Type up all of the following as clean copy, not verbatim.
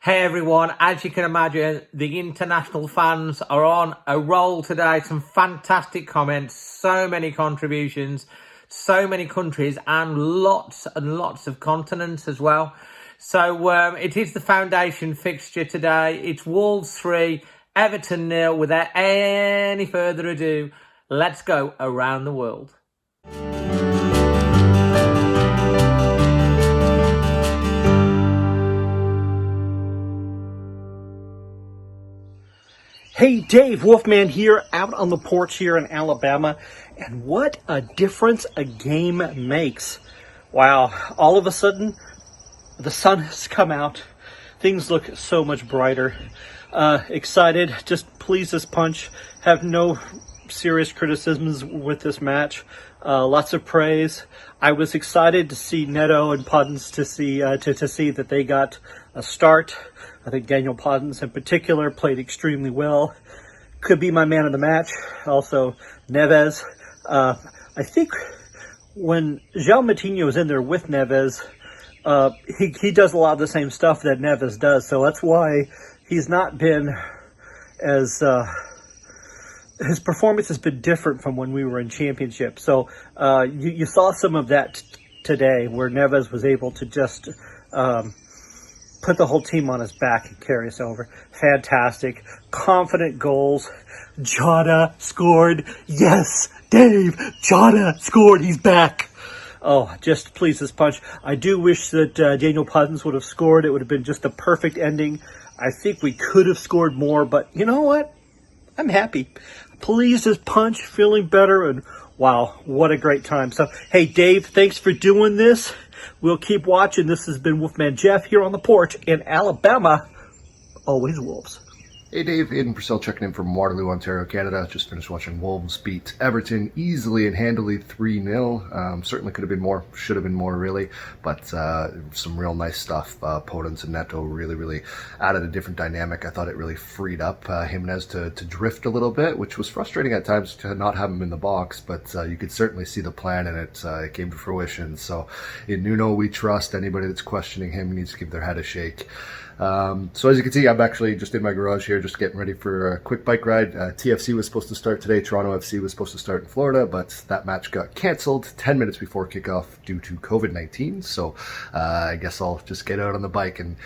Hey everyone, as you can imagine, the international fans are on a roll today. Some fantastic comments, so many contributions, so many countries and lots of continents as well. So it is the foundation fixture today. It's Wolves 3, Everton 0. Without any further ado, let's go around the world. Hey Dave, Wolfman here, out on the porch here in Alabama, and what a difference a game makes. Wow, all of a sudden, the sun has come out, things look so much brighter. Excited, just pleased as punch, have no serious criticisms with this match. Lots of praise. I was excited to see Neto and Podence to see that they got a start. I think Daniel Podence in particular played extremely well. Could be my man of the match. Also, Neves. I think when João Moutinho is in there with Neves, he does a lot of the same stuff that Neves does. So that's why he's not been as... his performance has been different from when we were in championship. So you saw some of that today where Neves was able to just... put the whole team on his back and carry us over. Fantastic. Confident goals. Jota scored. Yes, Dave. Jota scored. He's back. Oh, just pleased as punch. I do wish that Daniel Podence would have scored. It would have been just a perfect ending. I think we could have scored more, but you know what? I'm happy. Pleased as punch, feeling better, and wow, what a great time. So, hey, Dave, thanks for doing this. We'll keep watching. This has been Wolfman Jeff here on the porch in Alabama. Always Wolves. Hey Dave, Aidan Purcell checking in from Waterloo, Ontario, Canada. Just finished watching Wolves beat Everton easily and handily 3-0. Certainly could have been more, should have been more really, but some real nice stuff. Podence and Neto really added a different dynamic. I thought it really freed up Jiménez to drift a little bit, which was frustrating at times to not have him in the box, but you could certainly see the plan and it came to fruition. So in Nuno we trust. Anybody that's questioning him needs to give their head a shake. So as you can see, I'm actually just in my garage here, just getting ready for a quick bike ride. TFC was supposed to start today. Toronto FC was supposed to start in Florida, but that match got cancelled 10 minutes before kickoff due to COVID-19. So I guess I'll just get out on the bike and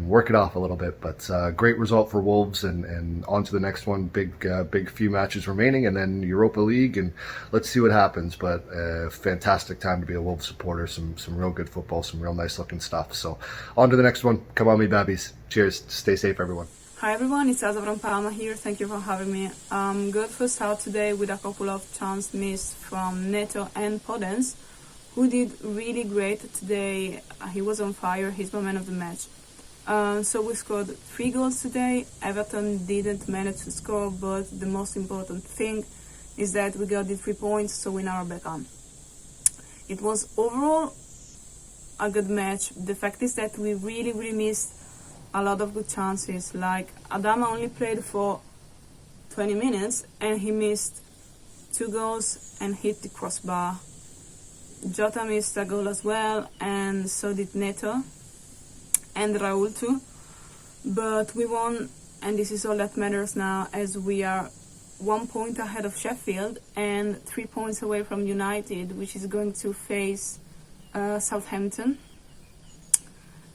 work it off a little bit. But great result for Wolves, and on to the next one. Big few matches remaining, and then Europa League, and let's see what happens. But fantastic time to be a Wolves supporter. Some real good football, some real nice looking stuff. So on to the next one. Come on, me babbies. Cheers. Stay safe, everyone. Hi everyone, it's Asa from Palma here. Thank you for having me. Good first out today with a couple of chances missed from Neto and Podence, who did really great today. He was on fire. He's my man of the match. So we scored 3 goals today. Everton didn't manage to score, but the most important thing is that we got the 3 points, so we now are back on. It was overall a good match. The fact is that we really missed a lot of good chances. Like Adama only played for 20 minutes and he missed 2 goals and hit the crossbar. Jota missed a goal as well, and so did Neto and Raúl too. But we won, and this is all that matters now, as we are 1 point ahead of Sheffield and 3 points away from United, which is going to face Southampton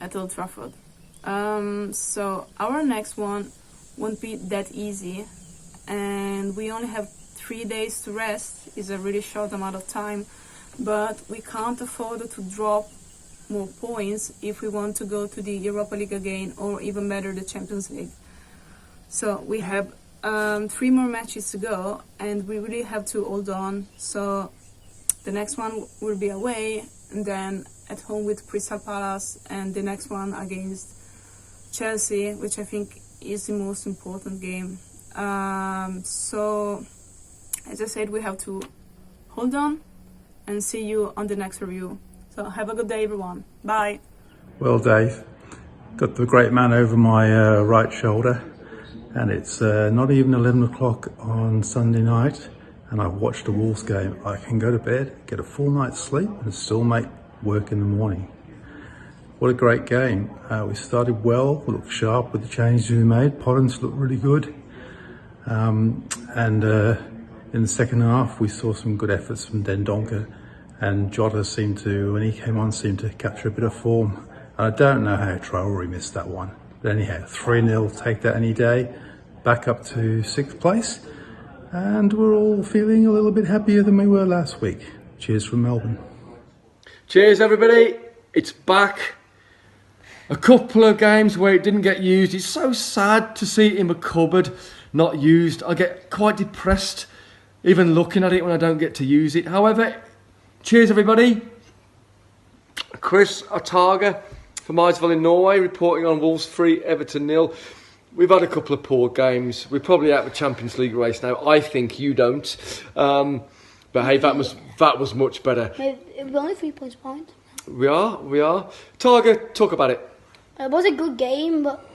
at Old Trafford. So our next one won't be that easy, and we only have 3 days to rest. It's a really short amount of time, but we can't afford to drop more points if we want to go to the Europa League again, or even better, the Champions League. So we have 3 more matches to go, and we really have to hold on. So the next one will be away, and then at home with Crystal Palace, and the next one against Chelsea, which I think is the most important game. So as I said, we have to hold on and see you on the next review. So have a good day, everyone. Bye. Well, Dave, got the great man over my right shoulder, and it's not even 11 o'clock on Sunday night, and I've watched a Wolves game. I can go to bed, get a full night's sleep, and still make work in the morning. what a great game. We started well, we looked sharp with the changes we made. Podence looked really good. And in the second half, we saw some good efforts from Dendoncker, and Jota seemed to, when he came on, seemed to capture a bit of form. I don't know how Raúl missed that one. But anyhow, 3-0, take that any day. Back up to 6th place. And we're all feeling a little bit happier than we were last week. Cheers from Melbourne. Cheers everybody, it's back. A couple of games where it didn't get used. It's so sad to see it in my cupboard, not used. I get quite depressed even looking at it when I don't get to use it. However, cheers everybody. Chris Otaga from Iseville in Norway reporting on Wolves 3, Everton 0. We've had a couple of poor games. We're probably out of the Champions League race now. I think you don't. But hey, that was much better. We're only 3 points behind. We are. Targa, talk about it. It was a good game, but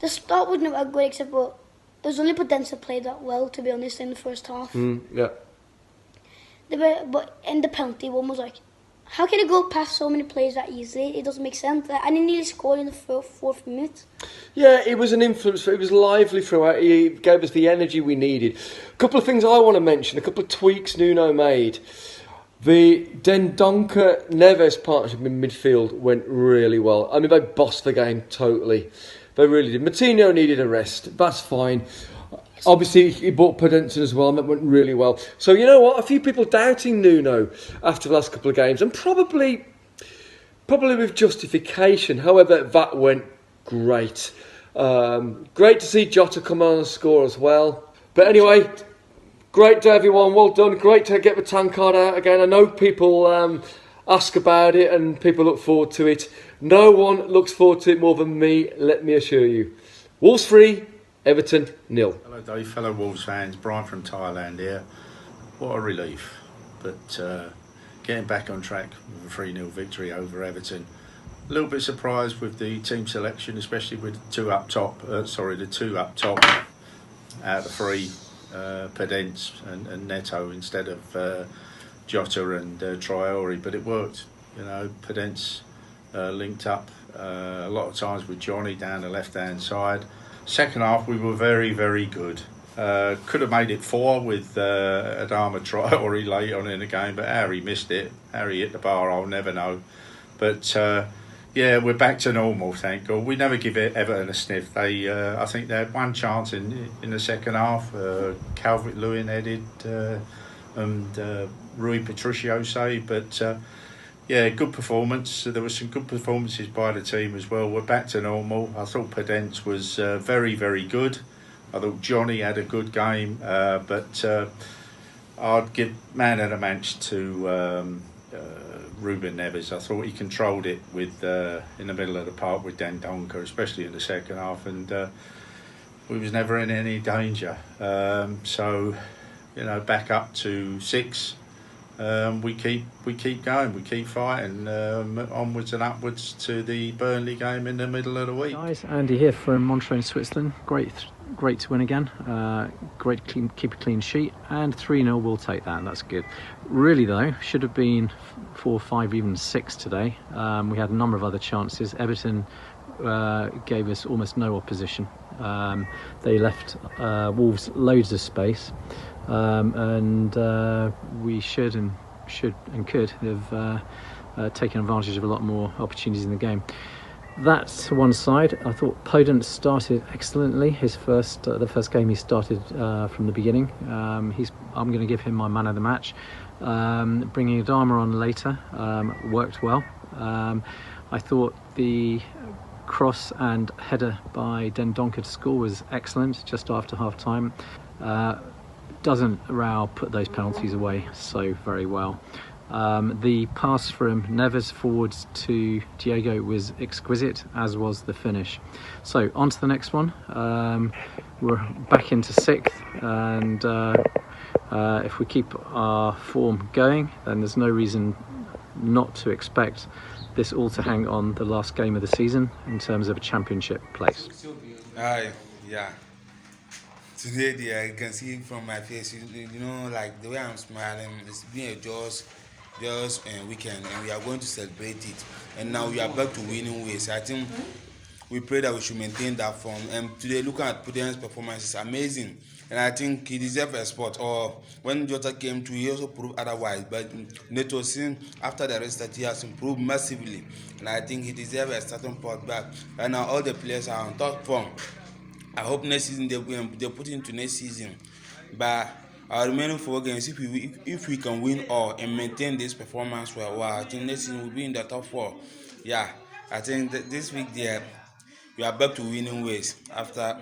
the start wasn't that good, except for there was only Podence that played that well, to be honest, in the first half. Yeah. But in the penalty one was like, how can it go past so many players that easily? It doesn't make sense. And he nearly scored in the fourth minute. Yeah, it was an influence. It was lively throughout. He gave us the energy we needed. A couple of things I want to mention. A couple of tweaks Nuno made. The Dendoncker-Neves partnership in midfield went really well. I mean, they bossed the game totally. They really did. Martinho needed a rest. That's fine. Obviously, he bought Podence as well, and that went really well. So, you know what? A few people doubting Nuno after the last couple of games, and probably with justification. However, that went great. Great to see Jota come on and score as well. But anyway, great day, everyone. Well done. Great to get the tan card out again. I know people ask about it and people look forward to it. No one looks forward to it more than me, let me assure you. Wolves 3, Everton 0. Hello Dave, fellow Wolves fans, Brian from Thailand here. What a relief, but getting back on track with a 3-0 victory over Everton. A little bit surprised with the team selection, especially with the two up top out of the three, Podence and Neto instead of Jota and Traore, but it worked. You know, Podence linked up a lot of times with Johnny down the left hand side. Second half we were very, very good. Could have made it 4 with Adama Traore late on in the game, but Harry missed it. Harry hit the bar, I'll never know. But yeah, we're back to normal, thank God. We never give Everton a sniff. I think they had one chance in the second half. Calvert-Lewin headed and Rui Patricio saved, but yeah, good performance. There were some good performances by the team as well. We're back to normal. I thought Podence was very, very good. I thought Johnny had a good game, but I'd give man of the match to Ruben Neves. I thought he controlled it with in the middle of the park with Dendoncker, especially in the second half, and we was never in any danger. So, you know, back up to 6. We keep going, we keep fighting onwards and upwards to the Burnley game in the middle of the week. Guys, Andy here from Montrose, Switzerland. Great to win again. Great keep a clean sheet, and 3-0. We'll take that. That's good. Really though, should have been 4, 5, even 6 today. We had a number of other chances. Everton gave us almost no opposition. They left Wolves loads of space. And we should and could have taken advantage of a lot more opportunities in the game. That's one side. I thought Podence started excellently. The first game he started from the beginning. I'm going to give him my man of the match. Bringing Adama on later worked well. I thought the cross and header by Dendoncker to score was excellent just after half time. Doesn't Raúl put those penalties away so very well. The pass from Neves forwards to Diogo was exquisite, as was the finish. So on to the next one. We're back into 6th, and if we keep our form going, then there's no reason not to expect this all to hang on the last game of the season in terms of a championship place. Yeah. Today, I can see from my face, you know, like the way I'm smiling, it's been a joy this weekend, and we are going to celebrate it. And now we are back to winning ways. I think we pray that we should maintain that form. And today, looking at Podence's performance, is amazing. And I think he deserves a spot. Or when Jota came to, he also proved otherwise. But Neto, after the restart, he has improved massively. And I think he deserves a starting spot back. Right now, all the players are on top form. I hope next season they put into next season. But our remaining 4 games, if we can win all and maintain this performance for a while, I think next season we'll be in the top 4. Yeah, I think that this week we are back to winning ways after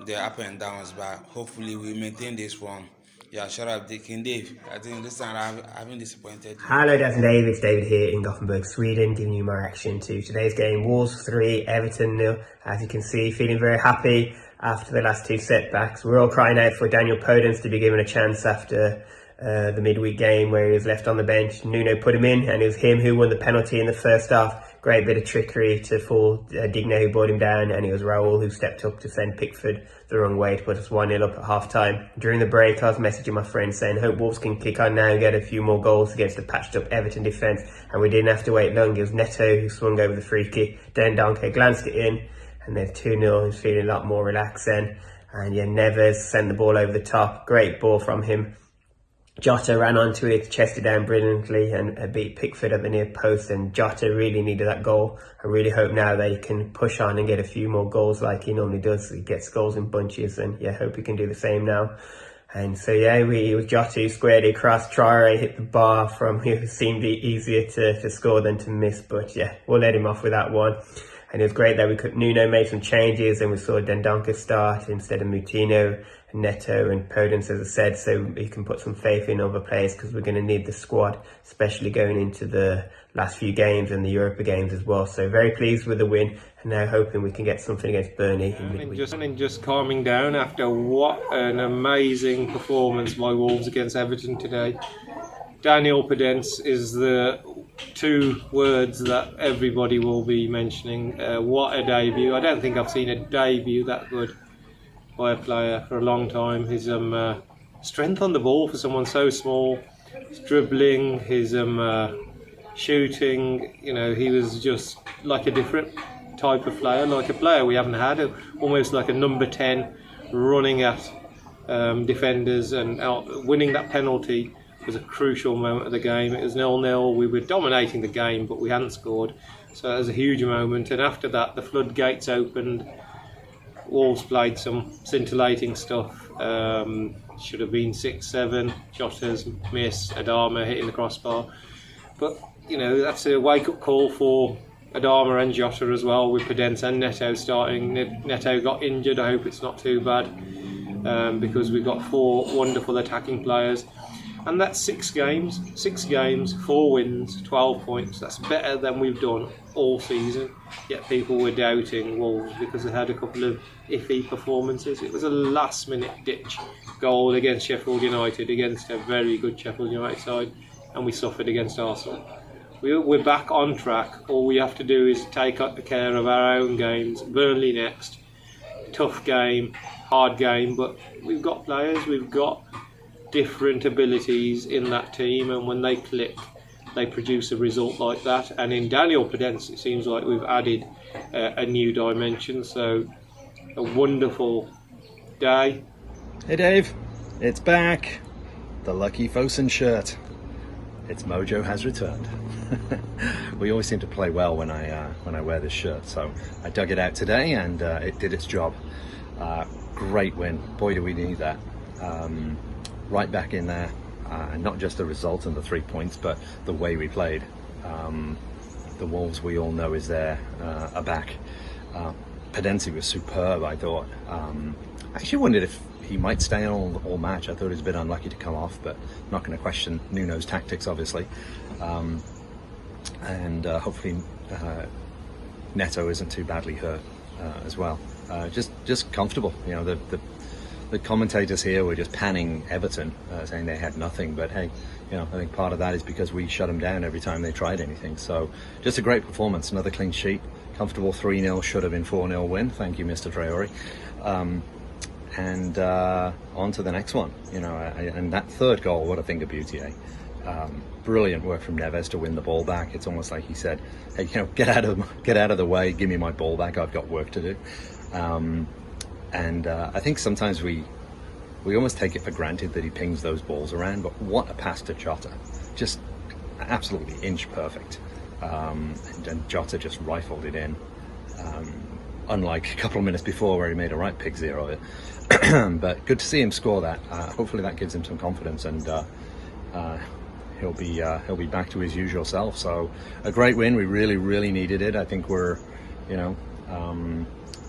the up and downs, but hopefully we maintain this form. Yeah, shout out to King Dave. I think this time I've been disappointed. Hello, Dazzling Dave. It's David here in Gothenburg, Sweden, giving you my reaction to today's game. Wolves 3, Everton 0. As you can see, feeling very happy after the last 2 setbacks. We're all crying out for Daniel Podence to be given a chance after the midweek game where he was left on the bench. Nuno put him in, and it was him who won the penalty in the first half. Great bit of trickery to fool Digno, who brought him down, and it was Raúl who stepped up to send Pickford the wrong way to put us 1-0 up at half time. During the break, I was messaging my friend saying, hope Wolves can kick on now and get a few more goals against the patched up Everton defence, and we didn't have to wait long. It was Neto who swung over the free kick. Dendoncker glanced it in, and then 2-0. He was feeling a lot more relaxed then. And yeah, Neves sent the ball over the top. Great ball from him. Jota ran onto it, chested down brilliantly, and beat Pickford at the near post. And Jota really needed that goal. I really hope now they can push on and get a few more goals like he normally does. He gets goals in bunches, and yeah, hope he can do the same now. And so yeah, it was Jota who squared it across. Traore hit the bar from it seemed easier to score than to miss, but yeah, we'll let him off with that one. And it was great that Nuno made some changes, and we saw Dendoncker start instead of Moutinho, Neto and Podence, as I said, so he can put some faith in other players, because we're going to need the squad, especially going into the last few games and the Europa games as well. So very pleased with the win, and now hoping we can get something against Burnley in midweek. Just calming down after what an amazing performance by Wolves against Everton today. Daniel Podence is the 2 words that everybody will be mentioning. What a debut. I don't think I've seen a debut that good by a player for a long time. His strength on the ball for someone so small, his dribbling, his shooting, he was just like a different type of player, like a player we haven't had, almost like a number 10 running at defenders, and winning that penalty was a crucial moment of the game. It was 0-0. We were dominating the game, but we hadn't scored, so it was a huge moment. And after that, the floodgates opened. Wolves played some scintillating stuff. Should have been 6-7. Jota's miss, Adama hitting the crossbar, but that's a wake-up call for Adama and Jota as well, with Podence and Neto starting. Neto got injured. I hope it's not too bad, because we've got 4 wonderful attacking players. And that's 6 games, 4 wins, 12 points. That's better than we've done all season. Yet people were doubting Wolves because they had a couple of iffy performances. It was a last-minute ditch goal against Sheffield United, against a very good Sheffield United side, and we suffered against Arsenal. We're back on track. All we have to do is take care of our own games. Burnley next. Tough game, hard game, but we've got players, we've got different abilities in that team, and when they click, they produce a result like that. And in Daniel Podence, it seems like we've added a new dimension. So a wonderful day. Hey Dave, it's back. The lucky Fosun shirt. Its mojo has returned. We always seem to play well when I wear this shirt, so I dug it out today, and it did its job. Great win. Boy, do we need that. Right back in there, and not just the result and the 3 points, but the way we played. The Wolves we all know is there, are back. Podence was superb, I thought. I actually wondered if he might stay on all match. I thought he was a bit unlucky to come off, but I'm not going to question Nuno's tactics, obviously. And hopefully Neto isn't too badly hurt as well. Just comfortable, the commentators here were just panning Everton, saying they had nothing, but hey, I think part of that is because we shut them down every time they tried anything. So just a great performance, another clean sheet, comfortable 3-0, should have been 4-0 win. Thank you, Mr. Traore. And on to the next one, and that 3rd goal, what a thing of beauty, eh? Brilliant work from Neves to win the ball back. It's almost like he said, "Hey, get out of the way. Give me my ball back. I've got work to do." I think sometimes we almost take it for granted that he pings those balls around. But what a pass to Jota! Just absolutely inch perfect. And Jota just rifled it in. Unlike a couple of minutes before where he made a right pig zero of it. But good to see him score that. Hopefully that gives him some confidence, and he'll be back to his usual self. So a great win. We really needed it. I think we're,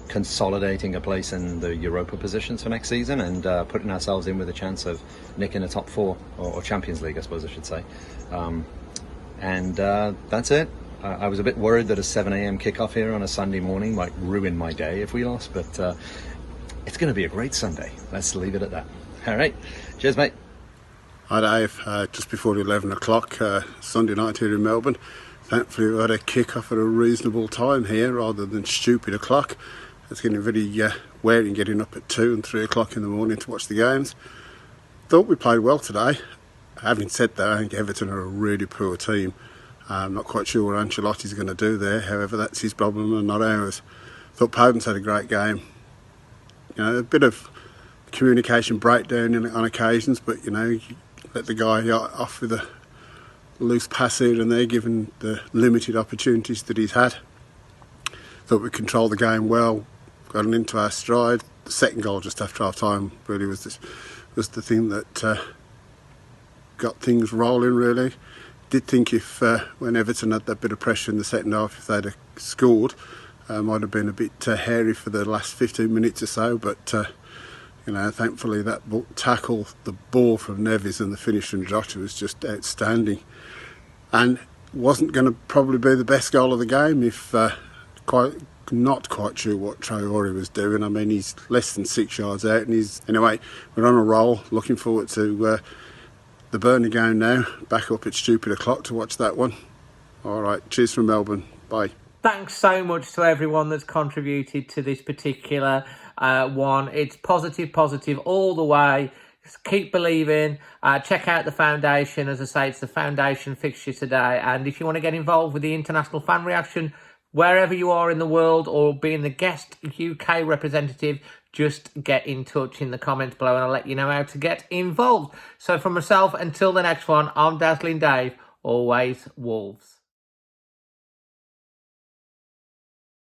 consolidating a place in the Europa positions for next season, and putting ourselves in with a chance of nicking a top 4 or Champions League, I suppose I should say. That's it. I was a bit worried that a 7 a.m. kickoff here on a Sunday morning might ruin my day if we lost, but it's going to be a great Sunday. Let's leave it at that. All right. Cheers, mate. Hi, Dave. Just before 11 o'clock, Sunday night here in Melbourne. Thankfully, we had a kick-off at a reasonable time here rather than stupid o'clock. It's getting very wearing getting up at 2 and 3 o'clock in the morning to watch the games. Thought we played well today. Having said that, I think Everton are a really poor team. I'm not quite sure what Ancelotti's going to do there. However, that's his problem and not ours. Thought Podence had a great game. A bit of communication breakdown on occasions, but you let the guy off with a loose pass here and there, given the limited opportunities that he's had. Thought we controlled the game well, got into our stride. The second goal just after half time really was the thing that got things rolling really. Did think if when Everton had that bit of pressure in the second half, if they'd have scored, might have been a bit hairy for the last 15 minutes or so, but thankfully that tackle, the ball from Neves and the finish from Jota was just outstanding, and wasn't going to probably be the best goal of the game if not quite sure what Traore was doing. I mean, he's less than 6 yards out, and anyway, we're on a roll. Looking forward to the Burnley game now, back up at stupid o'clock to watch that one. All right, cheers from Melbourne. Bye. Thanks so much to everyone that's contributed to this particular one. It's positive all the way. Just keep believing. Check out the foundation. As I say, it's the foundation fixture today. And if you want to get involved with the International Fan Reaction, wherever you are in the world, or being the guest UK representative, just get in touch in the comments below and I'll let you know how to get involved. So from myself, until the next one, I'm Dazzling Dave, always Wolves.